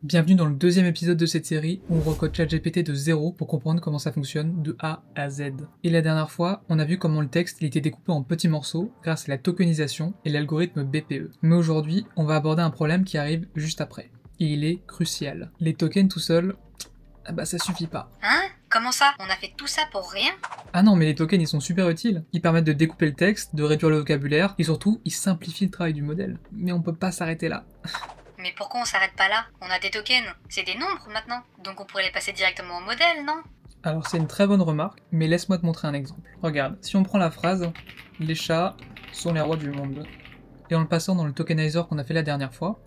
Bienvenue dans le deuxième épisode de cette série où on recode ChatGPT de zéro pour comprendre comment ça fonctionne de A à Z. Et la dernière fois, on a vu comment le texte il était découpé en petits morceaux grâce à la tokenisation et l'algorithme BPE. Mais aujourd'hui, on va aborder un problème qui arrive juste après. Et il est crucial. Les tokens tout seuls, ça suffit pas. Hein? Comment ça? On a fait tout ça pour rien? Ah non, mais les tokens ils sont super utiles. Ils permettent de découper le texte, de réduire le vocabulaire et surtout, ils simplifient le travail du modèle. Mais on peut pas s'arrêter là. Mais pourquoi on s'arrête pas là? On a des tokens, c'est des nombres maintenant. Donc on pourrait les passer directement au modèle, non? Alors c'est une très bonne remarque, mais laisse-moi te montrer un exemple. Regarde, si on prend la phrase « Les chats sont les rois du monde », et en le passant dans le tokenizer qu'on a fait la dernière fois,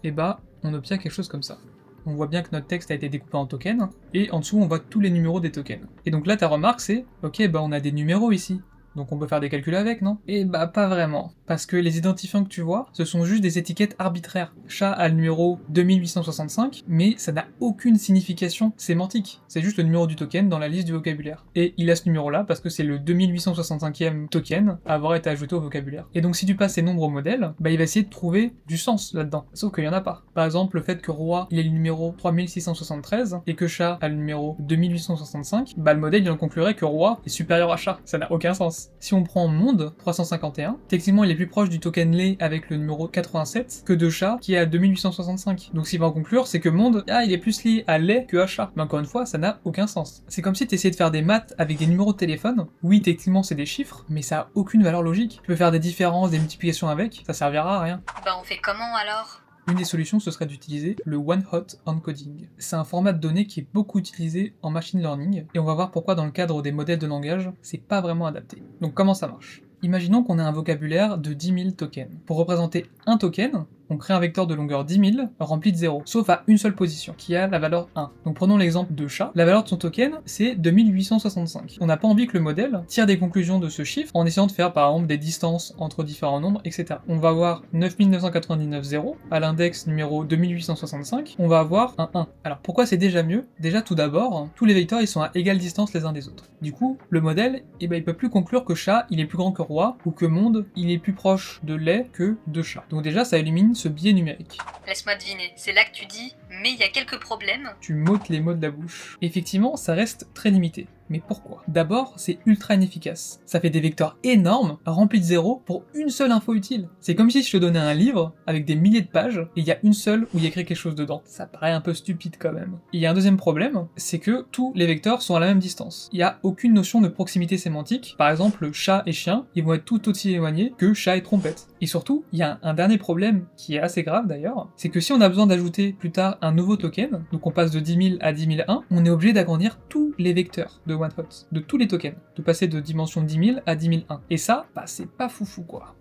on obtient quelque chose comme ça. On voit bien que notre texte a été découpé en tokens, et en dessous on voit tous les numéros des tokens. Et donc là ta remarque c'est « Ok, on a des numéros ici ». Donc on peut faire des calculs avec, non? Et pas vraiment. Parce que les identifiants que tu vois, ce sont juste des étiquettes arbitraires. Chat a le numéro 2865, mais ça n'a aucune signification sémantique. C'est juste le numéro du token dans la liste du vocabulaire. Et il a ce numéro-là parce que c'est le 2865e token à avoir été ajouté au vocabulaire. Et donc si tu passes ces nombres au modèle, il va essayer de trouver du sens là-dedans. Sauf qu'il y en a pas. Par exemple, le fait que roi, il ait le numéro 3673, et que chat a le numéro 2865, le modèle il en conclurait que roi est supérieur à chat. Ça n'a aucun sens. Si on prend monde 351, techniquement il est plus proche du token lait avec le numéro 87 que de chat qui est à 2865. Donc ce qu'il va en conclure, c'est que monde, il est plus lié à lait que à chat. Mais encore une fois, ça n'a aucun sens. C'est comme si tu essayais de faire des maths avec des numéros de téléphone. Oui, techniquement c'est des chiffres, mais ça a aucune valeur logique. Tu peux faire des différences, des multiplications avec, ça servira à rien. On fait comment alors? Une des solutions, ce serait d'utiliser le one-hot encoding. C'est un format de données qui est beaucoup utilisé en machine learning, et on va voir pourquoi dans le cadre des modèles de langage, c'est pas vraiment adapté. Donc comment ça marche? Imaginons qu'on ait un vocabulaire de 10 000 tokens. Pour représenter un token, on crée un vecteur de longueur 10 000 rempli de 0, sauf à une seule position, qui a la valeur 1. Donc prenons l'exemple de chat, la valeur de son token, c'est 2865. On n'a pas envie que le modèle tire des conclusions de ce chiffre en essayant de faire par exemple des distances entre différents nombres, etc. On va avoir 9999 0 à l'index numéro 2865, on va avoir un 1. Alors pourquoi c'est déjà mieux? Déjà tout d'abord, tous les vecteurs ils sont à égale distance les uns des autres. Du coup, le modèle, il peut plus conclure que chat il est plus grand que roi, ou que monde il est plus proche de lait que de chat. Donc déjà ça élimine ce biais numérique. Laisse-moi deviner, c'est là que tu dis « mais il y a quelques problèmes ». Tu m'ôtes les mots de la bouche. Effectivement, ça reste très limité. Mais pourquoi? D'abord, c'est ultra inefficace. Ça fait des vecteurs énormes, remplis de zéro, pour une seule info utile. C'est comme si je te donnais un livre, avec des milliers de pages, et il y a une seule où il y a écrit quelque chose dedans. Ça paraît un peu stupide quand même. Et il y a un deuxième problème, c'est que tous les vecteurs sont à la même distance. Il n'y a aucune notion de proximité sémantique. Par exemple, chat et chien, ils vont être tout aussi éloignés que chat et trompette. Et surtout, il y a un dernier problème, qui est assez grave d'ailleurs, c'est que si on a besoin d'ajouter plus tard un nouveau token, donc on passe de 10 000 à 10 001, on est obligé d'agrandir tous les vecteurs de one-hot, de tous les tokens, de passer de dimension 10 000 à 10 001. Et ça, c'est pas foufou quoi.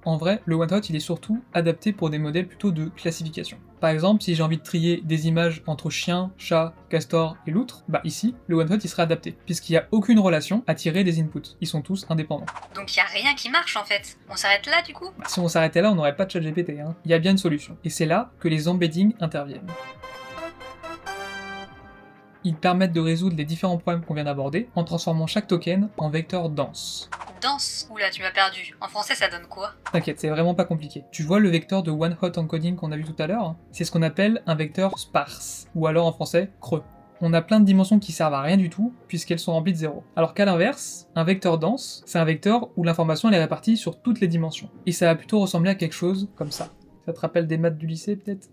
En vrai, le one-hot il est surtout adapté pour des modèles plutôt de classification. Par exemple, si j'ai envie de trier des images entre chien, chat, castor et loutre, ici, le one-hot il sera adapté, puisqu'il n'y a aucune relation à tirer des inputs, ils sont tous indépendants. Donc il n'y a rien qui marche en fait. On s'arrête là du coup? Si on s'arrêtait là, on n'aurait pas de ChatGPT, hein. Il y a bien une solution. Et c'est là que les embeddings interviennent. Ils permettent de résoudre les différents problèmes qu'on vient d'aborder en transformant chaque token en vecteur dense. Dense? Oula, tu m'as perdu. En français, ça donne quoi? T'inquiète, c'est vraiment pas compliqué. Tu vois le vecteur de one-hot encoding qu'on a vu tout à l'heure? C'est ce qu'on appelle un vecteur sparse, ou alors en français, creux. On a plein de dimensions qui servent à rien du tout, puisqu'elles sont remplies de zéro. Alors qu'à l'inverse, un vecteur dense, c'est un vecteur où l'information elle est répartie sur toutes les dimensions. Et ça va plutôt ressembler à quelque chose comme ça. Ça te rappelle des maths du lycée peut-être?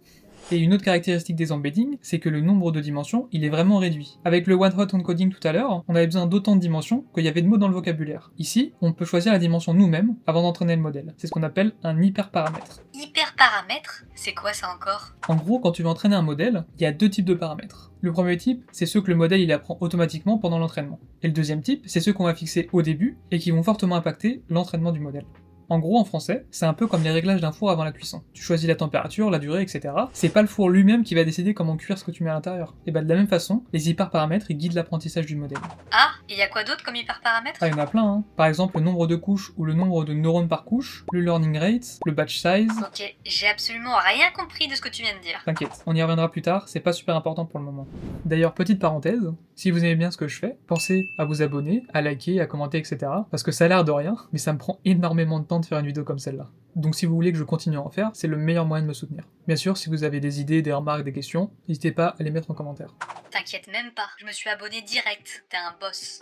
Et une autre caractéristique des embeddings, c'est que le nombre de dimensions, il est vraiment réduit. Avec le one-hot encoding tout à l'heure, on avait besoin d'autant de dimensions qu'il y avait de mots dans le vocabulaire. Ici, on peut choisir la dimension nous-mêmes avant d'entraîner le modèle. C'est ce qu'on appelle un hyperparamètre. Hyperparamètre? C'est quoi ça encore? En gros, quand tu veux entraîner un modèle, il y a deux types de paramètres. Le premier type, c'est ceux que le modèle il apprend automatiquement pendant l'entraînement. Et le deuxième type, c'est ceux qu'on va fixer au début et qui vont fortement impacter l'entraînement du modèle. En gros, en français, c'est un peu comme les réglages d'un four avant la cuisson. Tu choisis la température, la durée, etc. C'est pas le four lui-même qui va décider comment cuire ce que tu mets à l'intérieur. Et de la même façon, les hyperparamètres, ils guident l'apprentissage du modèle. Ah, et y a quoi d'autre comme hyperparamètres? Il y en a plein, hein. Par exemple, le nombre de couches ou le nombre de neurones par couche, le learning rate, le batch size... Ok, j'ai absolument rien compris de ce que tu viens de dire. T'inquiète, on y reviendra plus tard, c'est pas super important pour le moment. D'ailleurs, petite parenthèse, si vous aimez bien ce que je fais, pensez à vous abonner, à liker, à commenter, etc. Parce que ça a l'air de rien, mais ça me prend énormément de temps de faire une vidéo comme celle-là. Donc si vous voulez que je continue à en faire, c'est le meilleur moyen de me soutenir. Bien sûr, si vous avez des idées, des remarques, des questions, n'hésitez pas à les mettre en commentaire. T'inquiète même pas, je me suis abonné direct, t'es un boss.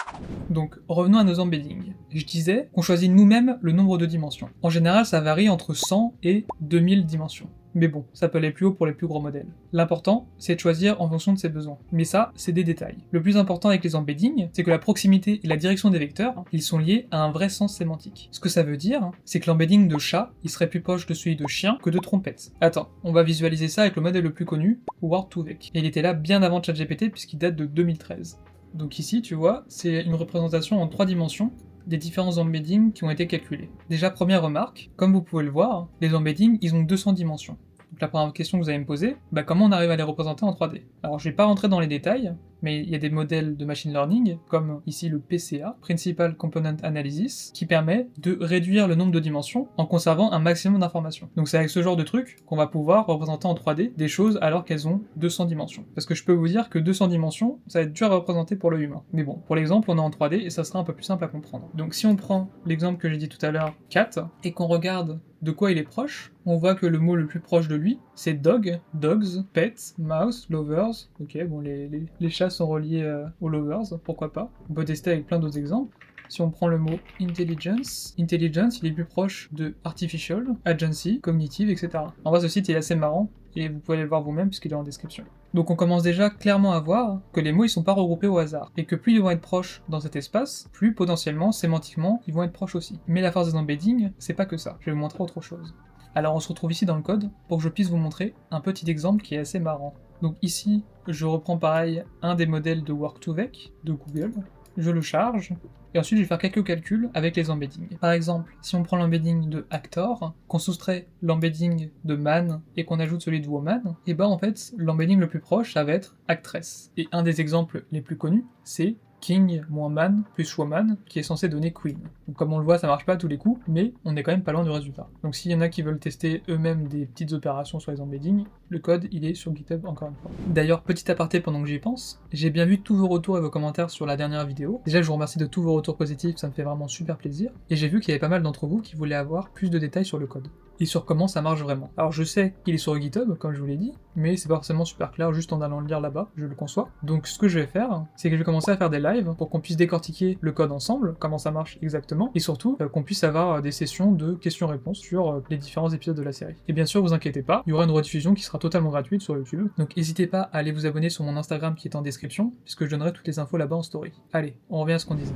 Donc, revenons à nos embeddings. Je disais qu'on choisit nous-mêmes le nombre de dimensions. En général, ça varie entre 100 et 2000 dimensions. Mais bon, ça peut aller plus haut pour les plus gros modèles. L'important, c'est de choisir en fonction de ses besoins. Mais ça, c'est des détails. Le plus important avec les embeddings, c'est que la proximité et la direction des vecteurs, ils sont liés à un vrai sens sémantique. Ce que ça veut dire, c'est que l'embedding de chat, il serait plus proche de celui de chien que de trompette. Attends, on va visualiser ça avec le modèle le plus connu, Word2Vec. Et il était là bien avant ChatGPT puisqu'il date de 2013. Donc ici, tu vois, c'est une représentation en 3 dimensions des différents embeddings qui ont été calculés. Déjà, première remarque, comme vous pouvez le voir, les embeddings, ils ont 200 dimensions. Donc la première question que vous allez me poser, comment on arrive à les représenter en 3D? Alors je vais pas rentrer dans les détails, mais il y a des modèles de machine learning, comme ici le PCA, Principal Component Analysis, qui permet de réduire le nombre de dimensions en conservant un maximum d'informations. Donc c'est avec ce genre de truc qu'on va pouvoir représenter en 3D des choses alors qu'elles ont 200 dimensions. Parce que je peux vous dire que 200 dimensions, ça va être dur à représenter pour le humain. Mais bon, pour l'exemple, on est en 3D et ça sera un peu plus simple à comprendre. Donc si on prend l'exemple que j'ai dit tout à l'heure, cat, et qu'on regarde de quoi il est proche, on voit que le mot le plus proche de lui, c'est dog, dogs, pets, mouse, lovers. Ok, bon, les chats sont reliés aux lovers, pourquoi pas. On peut tester avec plein d'autres exemples. Si on prend le mot intelligence, il est plus proche de artificial, agency, cognitive, etc. En vrai, ce site est assez marrant, et vous pouvez aller le voir vous-même puisqu'il est en description. Donc on commence déjà clairement à voir que les mots ils sont pas regroupés au hasard, et que plus ils vont être proches dans cet espace, plus potentiellement, sémantiquement, ils vont être proches aussi. Mais la force des embeddings, c'est pas que ça, je vais vous montrer autre chose. Alors on se retrouve ici dans le code pour que je puisse vous montrer un petit exemple qui est assez marrant. Donc ici, je reprends pareil un des modèles de Word2Vec de Google, je le charge, et ensuite je vais faire quelques calculs avec les embeddings. Par exemple, si on prend l'embedding de actor, qu'on soustrait l'embedding de man et qu'on ajoute celui de woman, et en fait l'embedding le plus proche ça va être actress. Et un des exemples les plus connus, c'est king moins man plus woman, qui est censé donner queen. Donc comme on le voit, ça marche pas à tous les coups, mais on est quand même pas loin du résultat. Donc s'il y en a qui veulent tester eux-mêmes des petites opérations sur les embeddings, le code il est sur GitHub encore une fois. D'ailleurs, petit aparté pendant que j'y pense, j'ai bien vu tous vos retours et vos commentaires sur la dernière vidéo. Déjà je vous remercie de tous vos retours positifs, ça me fait vraiment super plaisir. Et j'ai vu qu'il y avait pas mal d'entre vous qui voulaient avoir plus de détails sur le code. Et sur comment ça marche vraiment. Alors je sais qu'il est sur GitHub, comme je vous l'ai dit, mais c'est pas forcément super clair juste en allant le lire là-bas, je le conçois. Donc ce que je vais faire, c'est que je vais commencer à faire des lives pour qu'on puisse décortiquer le code ensemble, comment ça marche exactement, et surtout qu'on puisse avoir des sessions de questions-réponses sur les différents épisodes de la série. Et bien sûr, vous inquiétez pas, il y aura une rediffusion qui sera totalement gratuite sur YouTube, donc n'hésitez pas à aller vous abonner sur mon Instagram qui est en description, puisque je donnerai toutes les infos là-bas en story. Allez, on revient à ce qu'on disait.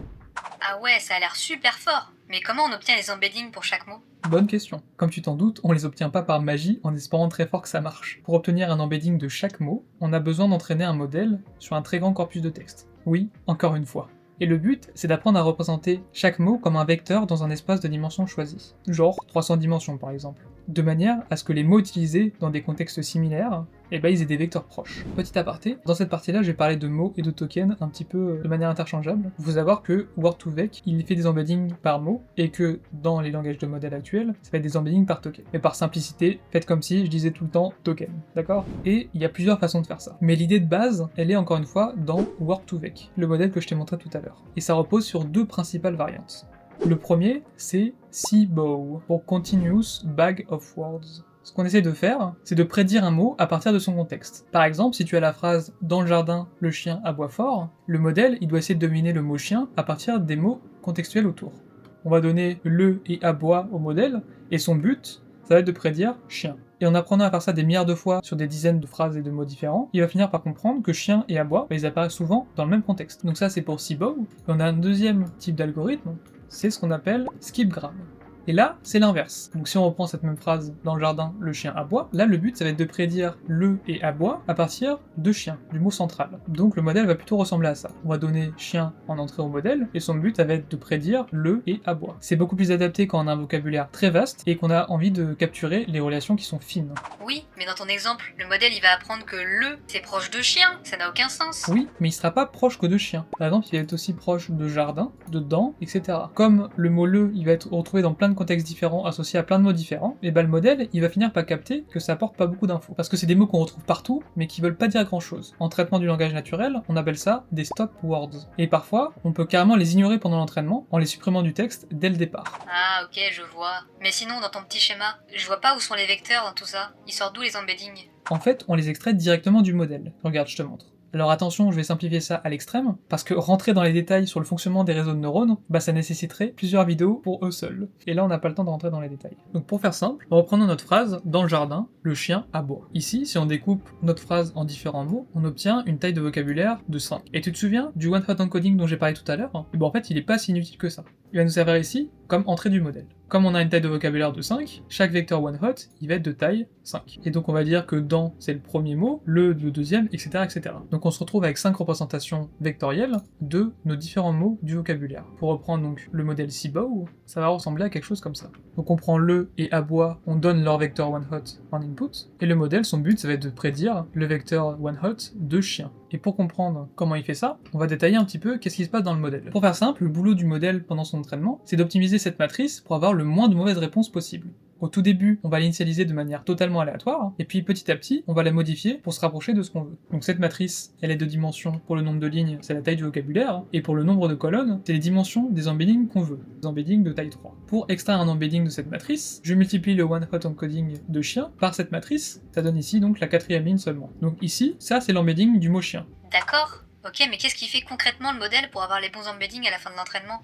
Ah ouais, ça a l'air super fort. Mais comment on obtient les embeddings pour chaque mot? Bonne question. Comme tu t'en doutes, on les obtient pas par magie en espérant très fort que ça marche. Pour obtenir un embedding de chaque mot, on a besoin d'entraîner un modèle sur un très grand corpus de texte. Oui, encore une fois. Et le but, c'est d'apprendre à représenter chaque mot comme un vecteur dans un espace de dimensions choisies. Genre 300 dimensions par exemple. De manière à ce que les mots utilisés dans des contextes similaires, ils aient des vecteurs proches. Petit aparté, dans cette partie-là, je vais parler de mots et de tokens un petit peu de manière interchangeable. Il faut savoir que Word2Vec, il fait des embeddings par mot, et que dans les langages de modèle actuels, ça va être des embeddings par token. Mais par simplicité, faites comme si je disais tout le temps token, d'accord? Et il y a plusieurs façons de faire ça. Mais l'idée de base, elle est encore une fois dans Word2Vec, le modèle que je t'ai montré tout à l'heure. Et ça repose sur 2 principales variantes. Le premier, c'est CBOW, pour Continuous Bag of Words. Ce qu'on essaie de faire, c'est de prédire un mot à partir de son contexte. Par exemple, si tu as la phrase « Dans le jardin, le chien aboie fort », le modèle, il doit essayer de deviner le mot « chien » à partir des mots contextuels autour. On va donner « le » et « aboie » au modèle, et son but, ça va être de prédire « chien ». Et en apprenant à faire ça des milliards de fois sur des dizaines de phrases et de mots différents, il va finir par comprendre que chien et aboie, ils apparaissent souvent dans le même contexte. Donc ça, c'est pour CBOW. Et on a un deuxième type d'algorithme, c'est ce qu'on appelle skipgram. Et là, c'est l'inverse. Donc si on reprend cette même phrase, dans le jardin, le chien aboie, là le but ça va être de prédire le et aboie à partir de chien, du mot central. Donc le modèle va plutôt ressembler à ça. On va donner chien en entrée au modèle, et son but ça va être de prédire le et aboie. C'est beaucoup plus adapté quand on a un vocabulaire très vaste, et qu'on a envie de capturer les relations qui sont fines. Oui, mais dans ton exemple, le modèle il va apprendre que le, c'est proche de chien, ça n'a aucun sens. Oui, mais il sera pas proche que de chien. Par exemple, il va être aussi proche de jardin, de dent, etc. Comme le mot le, il va être retrouvé dans plein de de contextes différents associés à plein de mots différents, et bah le modèle, il va finir par capter que ça apporte pas beaucoup d'infos. Parce que c'est des mots qu'on retrouve partout, mais qui veulent pas dire grand chose. En traitement du langage naturel, on appelle ça des stop words. Et parfois, on peut carrément les ignorer pendant l'entraînement, en les supprimant du texte dès le départ. Ah ok, je vois. Mais sinon, dans ton petit schéma, je vois pas où sont les vecteurs dans tout ça. Ils sortent d'où les embeddings? En fait, on les extrait directement du modèle. Regarde, je te montre. Alors attention, je vais simplifier ça à l'extrême, parce que rentrer dans les détails sur le fonctionnement des réseaux de neurones, bah ça nécessiterait plusieurs vidéos pour eux seuls. Et là on n'a pas le temps de rentrer dans les détails. Donc pour faire simple, reprenons notre phrase, dans le jardin, le chien aboie. Ici, si on découpe notre phrase en différents mots, on obtient une taille de vocabulaire de 5. Et tu te souviens du one-hot encoding dont j'ai parlé tout à l'heure? Et bon en fait il est pas si inutile que ça. Il va nous servir ici comme entrée du modèle. Comme on a une taille de vocabulaire de 5, chaque vecteur one-hot, il va être de taille 5. Et donc on va dire que dans, c'est le premier mot, le deuxième, etc., etc. Donc on se retrouve avec 5 représentations vectorielles de nos différents mots du vocabulaire. Pour reprendre donc le modèle Seabow, ça va ressembler à quelque chose comme ça. Donc on prend le et aboie, on donne leur vecteur one-hot en input, et le modèle, son but, ça va être de prédire le vecteur one-hot de chien. Et pour comprendre comment il fait ça, on va détailler un petit peu qu'est-ce qui se passe dans le modèle. Pour faire simple, le boulot du modèle pendant son entraînement, c'est d'optimiser cette matrice pour avoir le moins de mauvaises réponses possible. Au tout début, on va l'initialiser de manière totalement aléatoire, et puis petit à petit, on va la modifier pour se rapprocher de ce qu'on veut. Donc cette matrice, elle est de dimensions. Pour le nombre de lignes, c'est la taille du vocabulaire, et pour le nombre de colonnes, c'est les dimensions des embeddings qu'on veut, des embeddings de taille 3. Pour extraire un embedding de cette matrice, je multiplie le one-hot encoding de chien par cette matrice, ça donne ici donc la 4e ligne seulement. Donc ici, ça c'est l'embedding du mot chien. D'accord. Ok, mais qu'est-ce qui fait concrètement le modèle pour avoir les bons embeddings à la fin de l'entraînement?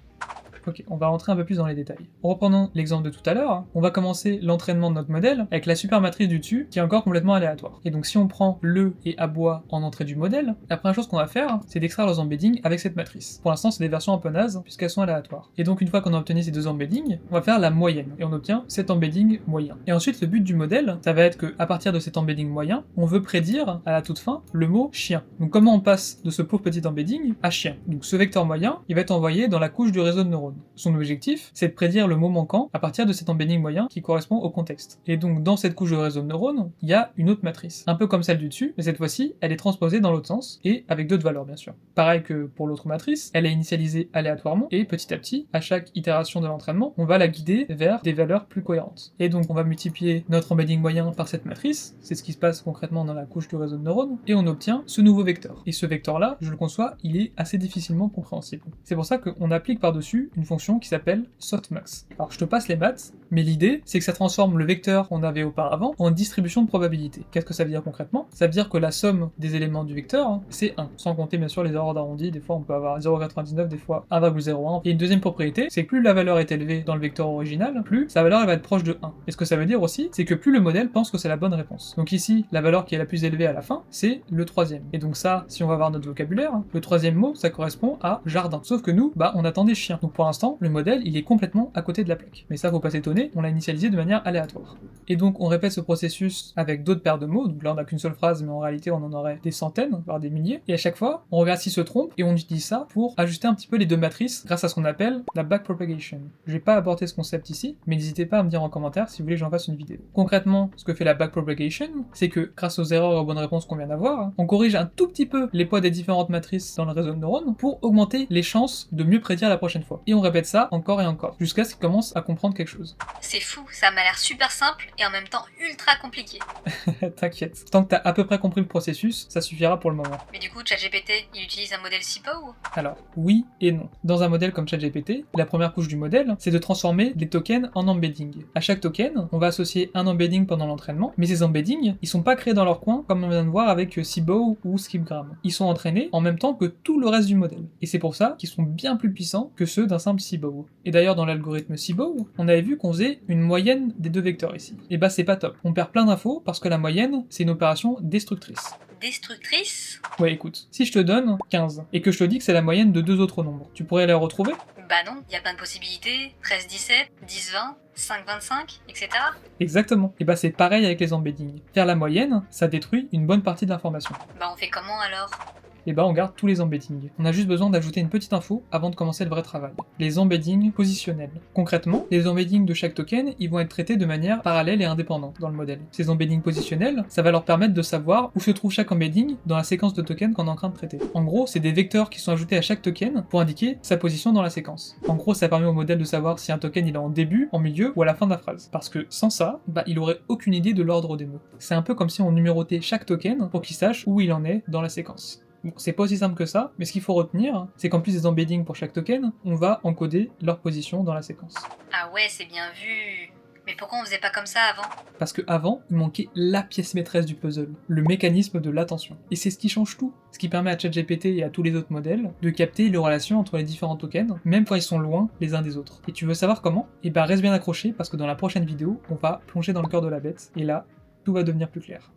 Ok, on va rentrer un peu plus dans les détails. Reprenons l'exemple de tout à l'heure, on va commencer l'entraînement de notre modèle avec la supermatrice du dessus qui est encore complètement aléatoire. Et donc si on prend le et aboie en entrée du modèle, la première chose qu'on va faire, c'est d'extraire leurs embeddings avec cette matrice. Pour l'instant, c'est des versions un peu nazes puisqu'elles sont aléatoires. Et donc une fois qu'on a obtenu ces deux embeddings, on va faire la moyenne et on obtient cet embedding moyen. Et ensuite, le but du modèle, ça va être que à partir de cet embedding moyen, on veut prédire à la toute fin le mot chien. Donc comment on passe de ce pauvre petit embedding à chien? Donc ce vecteur moyen, il va être envoyé dans la couche du réseau de neurones. Son objectif, c'est de prédire le mot manquant à partir de cet embedding moyen qui correspond au contexte. Et donc dans cette couche de réseau de neurones, il y a une autre matrice, un peu comme celle du dessus, mais cette fois-ci, elle est transposée dans l'autre sens, et avec d'autres valeurs bien sûr. Pareil que pour l'autre matrice, elle est initialisée aléatoirement, et petit à petit, à chaque itération de l'entraînement, on va la guider vers des valeurs plus cohérentes. Et donc on va multiplier notre embedding moyen par cette matrice, c'est ce qui se passe concrètement dans la couche du réseau de neurones, et on obtient ce nouveau vecteur. Et ce vecteur-là, je le conçois, il est assez difficilement compréhensible. C'est pour ça qu'on applique par-dessus une fonction qui s'appelle softmax. Alors je te passe les maths, mais l'idée c'est que ça transforme le vecteur qu'on avait auparavant en distribution de probabilité. Qu'est-ce que ça veut dire concrètement? Ça veut dire que la somme des éléments du vecteur, c'est 1, sans compter bien sûr les erreurs d'arrondi, des fois on peut avoir 0,99, des fois 1,01. Et une deuxième propriété, c'est que plus la valeur est élevée dans le vecteur original, plus sa valeur elle va être proche de 1. Et ce que ça veut dire aussi, c'est que plus le modèle pense que c'est la bonne réponse. Donc ici, la valeur qui est la plus élevée à la fin, c'est le troisième. Et donc ça, si on va voir notre vocabulaire, le troisième mot, ça correspond à jardin. Sauf que nous, on attendait chien. Donc pour l'instant, le modèle, il est complètement à côté de la plaque. Mais ça, faut pas s'étonner, on l'a initialisé de manière aléatoire. Et donc on répète ce processus avec d'autres paires de mots, donc là on n'a qu'une seule phrase, mais en réalité on en aurait des centaines, voire des milliers, et à chaque fois, on regarde s'il se trompe, et on utilise ça pour ajuster un petit peu les deux matrices grâce à ce qu'on appelle la backpropagation. Je vais pas aborder ce concept ici, mais n'hésitez pas à me dire en commentaire si vous voulez que j'en fasse une vidéo. Concrètement, ce que fait la backpropagation, c'est que grâce aux erreurs et aux bonnes réponses qu'on vient d'avoir, on corrige un tout petit peu les poids des différentes matrices dans le réseau de neurones pour augmenter les chances de mieux prédire la prochaine fois. Et on répète ça encore et encore, jusqu'à ce qu'il commence à comprendre quelque chose. C'est fou, ça m'a l'air super simple et en même temps ultra compliqué. T'inquiète, tant que t'as à peu près compris le processus, ça suffira pour le moment. Mais du coup, ChatGPT, il utilise un modèle SIPO ou? Alors, oui et non. Dans un modèle comme ChatGPT, la première couche du modèle, c'est de transformer les tokens en embedding. À chaque token, on va associer un embedding pendant l'entraînement, mais ces embeddings, ils sont pas créés dans leur coin, comme on vient de voir avec Seabow ou Skipgram. Ils sont entraînés en même temps que tout le reste du modèle. Et c'est pour ça qu'ils sont bien plus puissants que ceux d'un simple Seabow. Et d'ailleurs, dans l'algorithme Seabow, on avait vu qu'on faisait une moyenne des deux vecteurs ici. Et c'est pas top. On perd plein d'infos parce que la moyenne, c'est une opération destructrice. Destructrice? Ouais, écoute, si je te donne 15 et que je te dis que c'est la moyenne de deux autres nombres, tu pourrais les retrouver? Bah non, y a plein de possibilités. 13-17, 10-20, 5-25, etc. Exactement. Et c'est pareil avec les embeddings. Faire la moyenne, ça détruit une bonne partie de l'information. Bah on fait comment alors? et bah on garde tous les embeddings. On a juste besoin d'ajouter une petite info avant de commencer le vrai travail. Les embeddings positionnels. Concrètement, les embeddings de chaque token, ils vont être traités de manière parallèle et indépendante dans le modèle. Ces embeddings positionnels, ça va leur permettre de savoir où se trouve chaque embedding dans la séquence de tokens qu'on est en train de traiter. En gros, c'est des vecteurs qui sont ajoutés à chaque token pour indiquer sa position dans la séquence. En gros, ça permet au modèle de savoir si un token il est en début, en milieu ou à la fin de la phrase. Parce que sans ça, bah il aurait aucune idée de l'ordre des mots. C'est un peu comme si on numérotait chaque token pour qu'il sache où il en est dans la séquence. Bon, c'est pas aussi simple que ça, mais ce qu'il faut retenir, c'est qu'en plus des embeddings pour chaque token, on va encoder leur position dans la séquence. Ah ouais, c'est bien vu. Mais pourquoi on faisait pas comme ça avant? Parce que avant, il manquait la pièce maîtresse du puzzle, le mécanisme de l'attention. Et c'est ce qui change tout, ce qui permet à ChatGPT et à tous les autres modèles de capter les relations entre les différents tokens, même quand ils sont loin les uns des autres. Et tu veux savoir comment? Et bah reste bien accroché, parce que dans la prochaine vidéo, on va plonger dans le cœur de la bête, et là, tout va devenir plus clair.